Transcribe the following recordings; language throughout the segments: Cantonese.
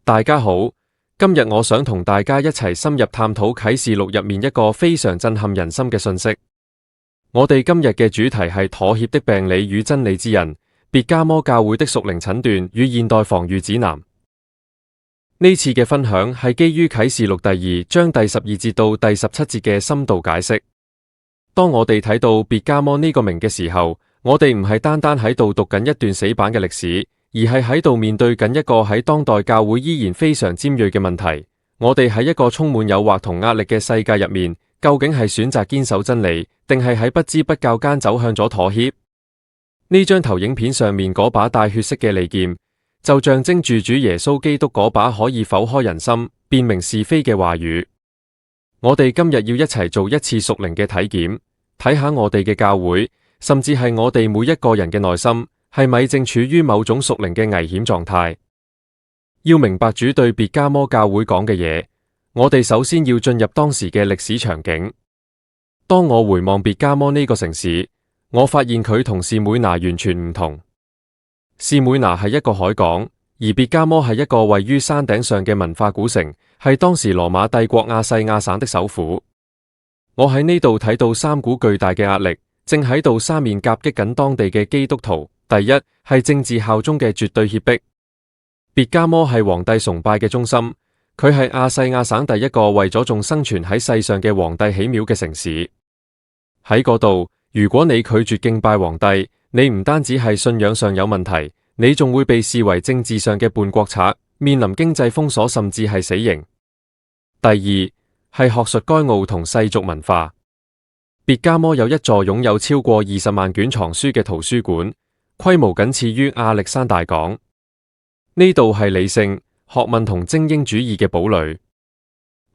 大家好，今日我想同大家一齊深入探討啟示錄入面一個非常震撼人心嘅信息。我哋今日嘅主題係妥協的病理與真理之人，別迦摩教會的屬靈診斷與現代防禦指南。呢次嘅分享係基於啟示錄第2章第12節到第17節嘅深度解釋。當我哋睇到別迦摩呢個名嘅時候，我哋唔係單單喺度讀緊一段死板嘅歷史，而係喺度面對緊一個喺當代教會依然非常尖銳嘅問題。我哋喺一個充滿誘惑同壓力嘅世界入面，究竟係選擇堅守真理，定係喺不知不覺間走向咗妥協？呢張投影片上面嗰把帶血色嘅利劍，就象徵住主耶穌基督嗰把可以剖開人心、辨明是非嘅話語。我哋今日要一齊做一次屬靈嘅體檢，睇下我哋嘅教會，甚至係我哋每一個人嘅內心，係咪正處於某種屬靈嘅危險狀態？要明白主對別迦摩教會講嘅嘢，我哋首先要進入當時嘅歷史場景。當我回望別迦摩呢個城市，我發現佢同士每拿完全唔同。士每拿係一個海港，而別迦摩係一個位於山頂上嘅文化古城，係當時羅馬帝國亞細亞省的首府。我喺呢度睇到三股巨大嘅壓力，正喺度三面夾擊緊當地嘅基督徒。第一，係政治效忠嘅絕對脅迫。別迦摩係皇帝崇拜嘅中心，佢係亞細亞省第一個為咗仲生存喺世上嘅皇帝起廟嘅城市。喺嗰度，如果你拒絕敬拜皇帝，你唔單止係信仰上有問題，你仲會被視為政治上嘅叛國賊，面臨經濟封鎖甚至係死刑。第二，係學術該傲同世俗文化。別迦摩有一座擁有超過20萬卷藏書嘅圖書館，規模僅次於亞歷山大港。呢度係理性、學問同精英主義嘅堡壘。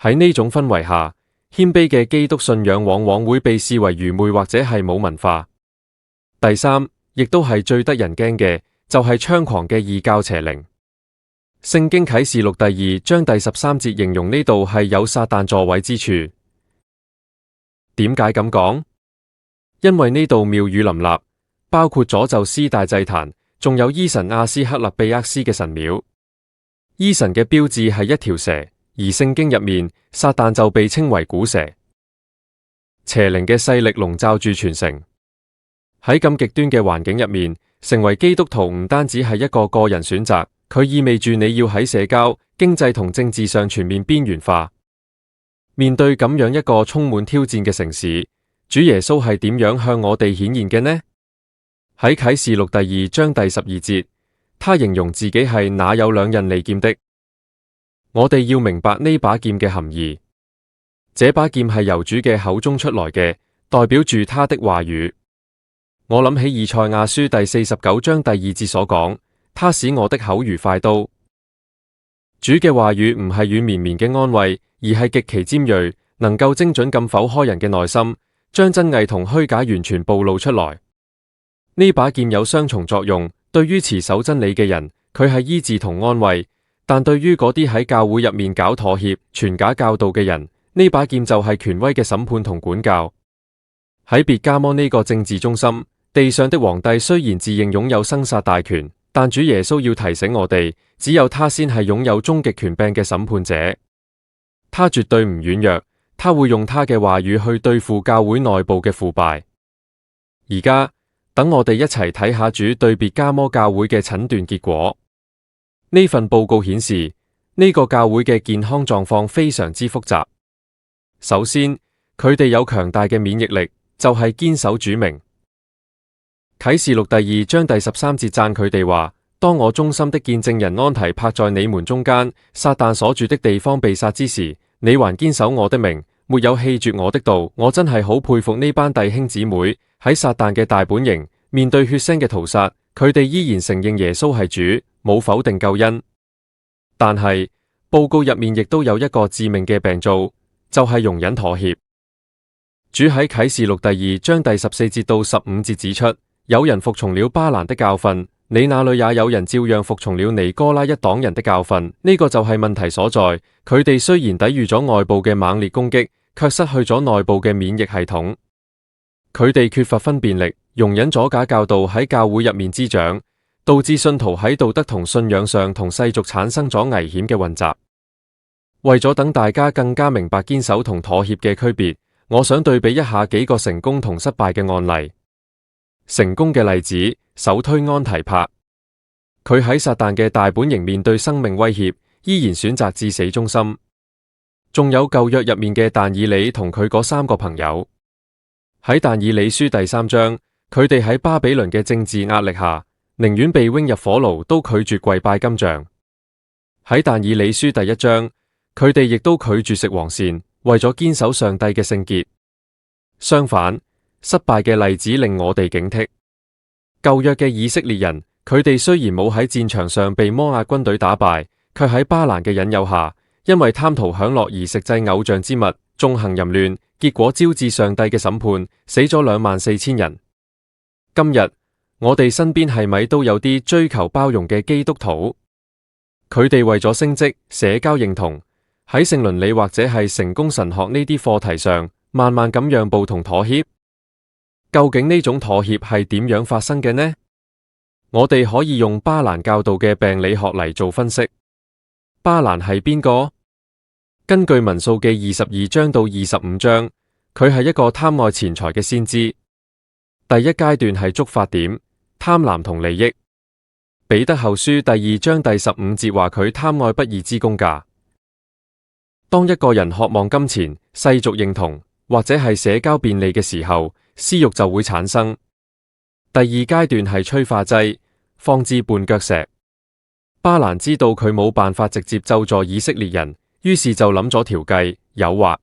喺呢種氛圍下，謙卑嘅基督信仰往往會被視為愚昧或者係冇文化。第三，亦都係最得人驚嘅，就係猖狂嘅異教邪靈。聖經啟示錄第2章第13節形容呢度係有撒旦座位之處。點解咁講？因為呢度廟宇林立，包括咗宙斯大祭壇，仲有伊神阿斯克勒庇厄斯嘅神廟。伊神嘅標誌係一條蛇，而聖經入面撒旦就被稱為古蛇。邪靈嘅勢力籠罩住全城。喺咁極端嘅環境入面，成為基督徒唔單止係一個個人選擇，佢意味住你要喺社交、經濟同政治上全面邊緣化。面對咁樣一個充滿挑戰嘅城市，主耶穌係點樣向我哋顯現嘅呢？喺啟示錄第2章第12節，他形容自己係那有兩刃利劍的。我哋要明白呢把劍嘅含義。這把劍係由主嘅口中出來嘅，代表住他的話語。我諗起以賽亞書第49章第2節所講，他使我的口如快刀。主嘅話語唔係軟綿綿嘅安慰，而係極其尖銳，能夠精準咁剖開人嘅內心，將真偽同虛假完全暴露出來。呢把劍有雙重作用，對於持守真理嘅人，佢係醫治同安慰；但對於嗰啲喺教會入面搞妥協、傳假教導嘅人，呢把劍就係權威嘅審判同管教。喺別迦摩呢個政治中心，地上的皇帝雖然自認擁有生殺大權，但主耶穌要提醒我哋，只有他先係擁有終極權柄嘅審判者。他絕對唔軟弱，他會用他嘅話語去對付教會內部嘅腐敗。而家等我哋一齊睇下主對別迦摩教會嘅診斷結果。呢份報告顯示，呢個教會嘅健康狀況非常之複雜。首先，佢哋有強大嘅免疫力，就係堅守主名。啟示錄第2章第13節讚佢哋話：當我忠心的見證人安提帕在你們中間，撒旦所住的地方被殺之時，你還堅守我的名，沒有棄絕我的道。我真係好佩服呢班弟兄姊妹，喺撒旦嘅大本營，面對血腥嘅屠殺，佢哋依然承認耶穌係主，冇否定救恩。但係報告入面亦都有一個致命嘅病灶，就係容忍妥協。主喺啟示錄第2章第14節到15節指出，有人服從了巴蘭的教訓，你那裏也有人照樣服從了尼哥拉一黨人的教訓。呢個就係問題所在。佢哋雖然抵禦咗外部嘅猛烈攻擊，卻失去咗內部嘅免疫系統。佢哋缺乏分辨力，容忍咗假教導喺教會入面滋長，導致信徒喺道德同信仰上同世俗產生咗危險嘅混雜。為咗等大家更加明白堅守同妥協嘅區別，我想對比一下幾個成功同失敗嘅案例。成功嘅例子，首推安提帕。佢喺撒旦嘅大本營面對生命威脅，依然選擇至死忠心。仲有舊約入面嘅但以理同佢嗰3個朋友。喺但以理書第3章，佢哋喺巴比倫嘅政治壓力下，寧願被扔入火爐都拒絕跪拜金像。喺但以理書第1章，佢哋亦都拒絕食黃鱔，為咗堅守上帝嘅聖潔。相反，失敗嘅例子令我哋警惕。舊約嘅以色列人，佢哋雖然冇喺戰場上被摩押軍隊打敗，卻喺巴蘭嘅引誘下，因為貪圖享樂而食祭偶像之物，縱行淫亂，結果招致上帝嘅審判，死咗24000人。今日我哋身邊係咪都有啲追求包容嘅基督徒？佢哋為咗升職、社交認同，喺性倫理或者係成功神學呢啲課題上，慢慢咁讓步同妥協。究竟呢種妥協係點樣發生嘅呢？我哋可以用巴蘭教導嘅病理學嚟做分析。巴蘭係邊個？根據民數記22章到25章，佢係一個貪愛錢財嘅先知。第一階段係觸發點，貪婪同利益。彼得後書第2章第15節話佢貪愛不義之工價。當一個人渴望金錢、世俗認同或者係社交便利嘅時候，私欲就會產生。第二階段係催化劑，放置絆腳石。巴蘭知道佢冇辦法直接咒詛以色列人，於是就諗咗條計，誘惑。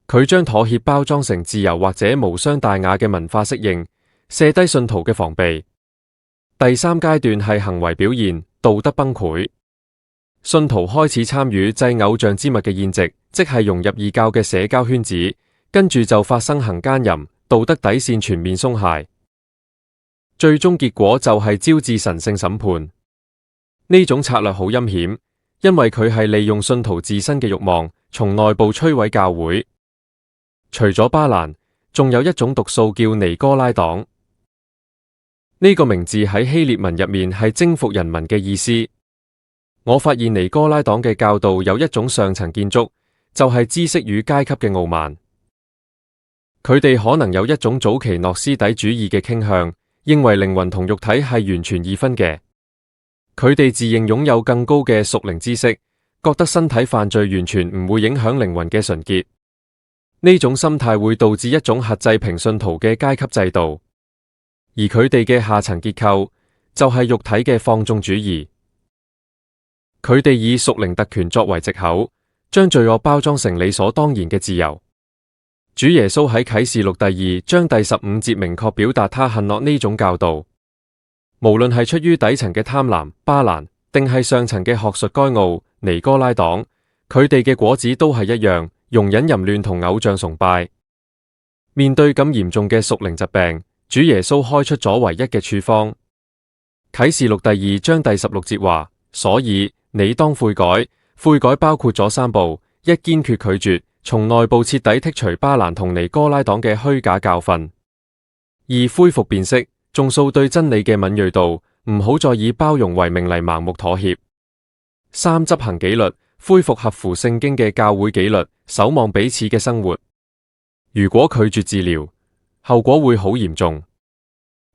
佢將妥協包裝成自由或者無傷大雅嘅文化適應，卸低信徒嘅防備。第三階段係行為表現，道德崩潰。信徒開始參與祭偶像之物嘅宴席，即係融入異教嘅社交圈子，跟住就發生行姦淫，道德底線全面鬆懈。最終結果就係招致神聖審判。呢種策略好陰險，因為佢係利用信徒自身嘅慾望，從內部摧毀教會。除咗巴蘭，仲有一種毒素叫尼哥拉黨。呢個名字喺希臘文入面係征服人民嘅意思。我發現尼哥拉黨嘅教導有一種上層建築，就係知識與階級嘅傲慢。佢哋可能有一種早期諾斯底主義嘅傾向，認為靈魂同肉體係完全二分嘅。佢哋自認擁有更高嘅屬靈知識，覺得身體犯罪完全唔會影響靈魂嘅純潔。呢種心態會導致一種轄制平信徒嘅階級制度，而佢哋嘅下層結構就係肉體嘅放縱主義。佢哋以屬靈特權作為藉口，將罪惡包裝成理所當然嘅自由。主耶穌喺啟示錄第2章第15節明確表達他恨惡呢種教導。無論係出於底層嘅貪婪巴蘭，定係上層嘅學術該傲尼哥拉黨，佢哋嘅果子都係一樣，容忍淫亂同偶像崇拜。面對咁嚴重嘅屬靈疾病，主耶穌開出咗唯一嘅處方。啟示錄第2章第16節話：所以你當悔改。悔改包括咗3步：一、堅決拒絕，從內部徹底剔除巴蘭同尼哥拉黨嘅虛假教訓；二、恢復辨識，重塑對真理嘅敏銳度，唔好再以包容為名嚟盲目妥協；三、執行紀律，恢復合乎聖經嘅教會紀律，守望彼此嘅生活。如果拒絕治療，後果會好嚴重。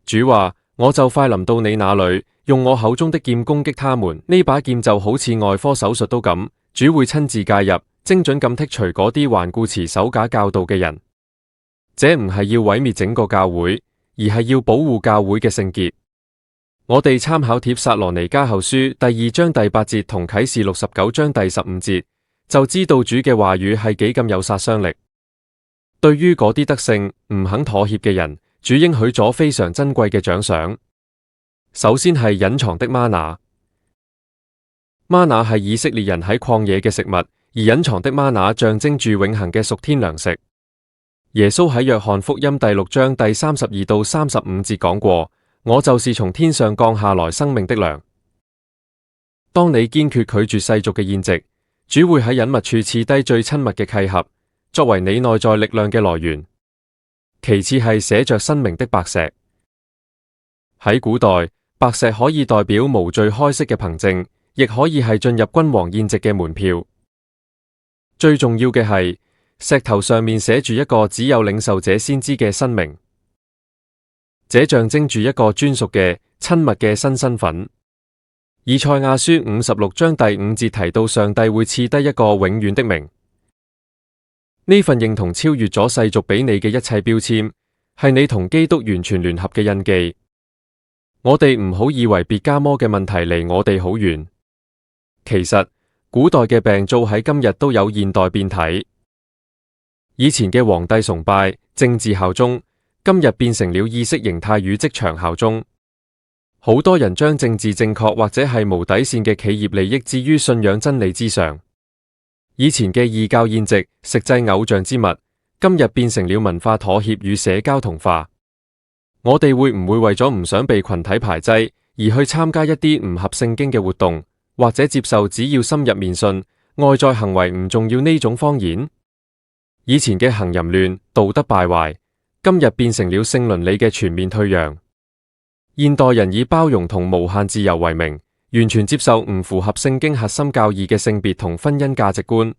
主話：我就快臨到你那裏，用我口中的劍攻擊他們。呢把劍就好似外科手術刀咁，主會親自介入，精準咁剔除嗰啲頑固持守假教導嘅人。這唔係要毀滅整個教會，而係要保護教會嘅聖潔。我哋參考帖撒羅尼迦後書第2章第8節同啟示錄19章第15節，就知道主嘅話語係幾咁有殺傷力。對於嗰啲得勝唔肯妥協嘅人，主應許咗非常珍貴嘅獎賞。首先係隱藏的嗎哪。嗎哪係以色列人喺曠野嘅食物，而隱藏的嗎哪象徵住永恆嘅屬天糧食。耶穌喺約翰福音第6章第32到35節講過：我就是從天上降下來生命的糧。當你堅決拒絕世俗嘅宴席，主會喺隱密處賜低最親密嘅契合，作為你內在力量嘅來源。其次係寫着新名的白石。喺古代，白石可以代表無罪開釋嘅憑證，亦可以係進入君王宴席嘅門票。最重要嘅係，石頭上面寫住一個只有領受者先知嘅新名，這象徵住一個專屬嘅、親密嘅新身份。以賽亞書56章第5節提到，上帝會賜低一個永遠的名。呢份認同超越咗世俗俾你嘅一切標籤，係你同基督完全聯合嘅印記。我哋唔好以為別迦摩嘅問題離我哋好遠，其實古代嘅病灶喺今日都有現代變體。以前嘅皇帝崇拜、政治效忠，今日變成了意識形態與職場效忠。好多人將政治正確或者係無底線嘅企業利益置於信仰真理之上。以前嘅異教宴席、食祭偶像之物，今日變成了文化妥協與社交同化。我哋會唔會為咗唔想被群體排擠，而去參加一啲唔合聖經嘅活動，或者接受只要深入面信，外在行為唔重要呢種謊言？以前嘅行淫亂、道德敗壞，今日變成了性倫理嘅全面退讓。現代人以包容同無限自由為名，完全接受唔符合聖經核心教義嘅性別同婚姻價值觀。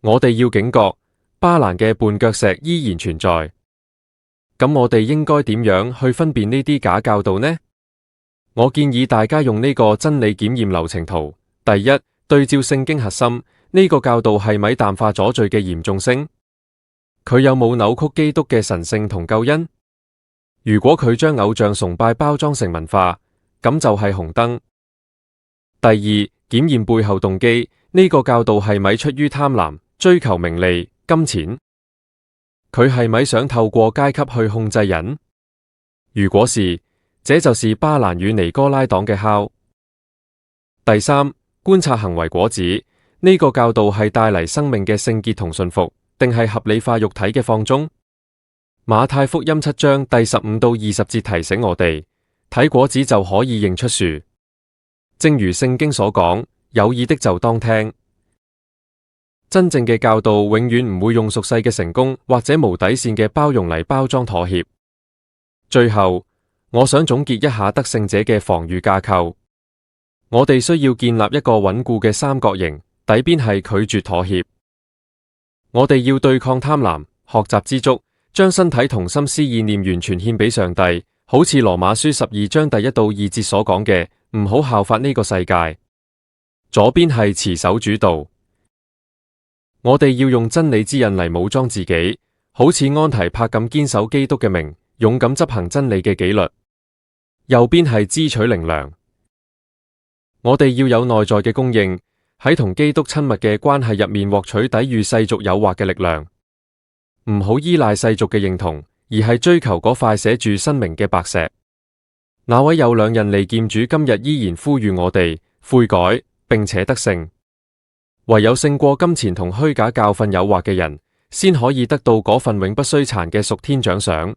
我哋要警覺，巴蘭嘅絆腳石依然存在。咁我哋應該點樣去分辨呢啲假教導呢？我建議大家用呢個真理檢驗流程圖。第一，對照聖經核心，呢個教導係咪淡化咗罪嘅嚴重性？佢有冇扭曲基督嘅神聖同救恩？如果佢將偶像崇拜包裝成文化，咁就係紅燈。第二，檢驗背後動機，呢個教導係咪出於貪婪、追求名利、金錢？佢係咪想透過階級去控制人？如果是，這就是巴蘭與尼哥拉黨嘅酵。第三，觀察行為果子，呢個教導係帶嚟生命嘅聖潔同信服，定係合理化肉體嘅放縱？馬太福音7章第15到20節提醒我哋，睇果子就可以認出樹。正如聖經所講，有耳的就當聽。真正嘅教導永遠唔會用俗世嘅成功或者無底線嘅包容嚟包裝妥協。最後，我想總結一下得勝者嘅防禦架構。我哋需要建立一個穩固嘅三角形，底邊係拒絕妥協。我哋要對抗貪婪，學習知足，將身體同心思意念完全獻俾上帝，好似羅馬書12章第1到2節所講嘅，唔好效法呢個世界。左邊係持守主道，我哋要用真理之印嚟武裝自己，好似安提帕咁堅守基督嘅名，勇敢執行真理嘅紀律。右邊係支取靈糧，我哋要有內在嘅供應，喺同基督親密嘅關係入面獲取抵禦世俗誘惑嘅力量。唔好依賴世俗嘅認同，而係追求嗰塊寫住新名嘅白石。那位有兩刃利劍主今日依然呼籲我哋悔改，並且得勝。唯有勝過金錢同虛假教訓誘惑嘅人，先可以得到嗰份永不衰殘嘅屬天獎賞。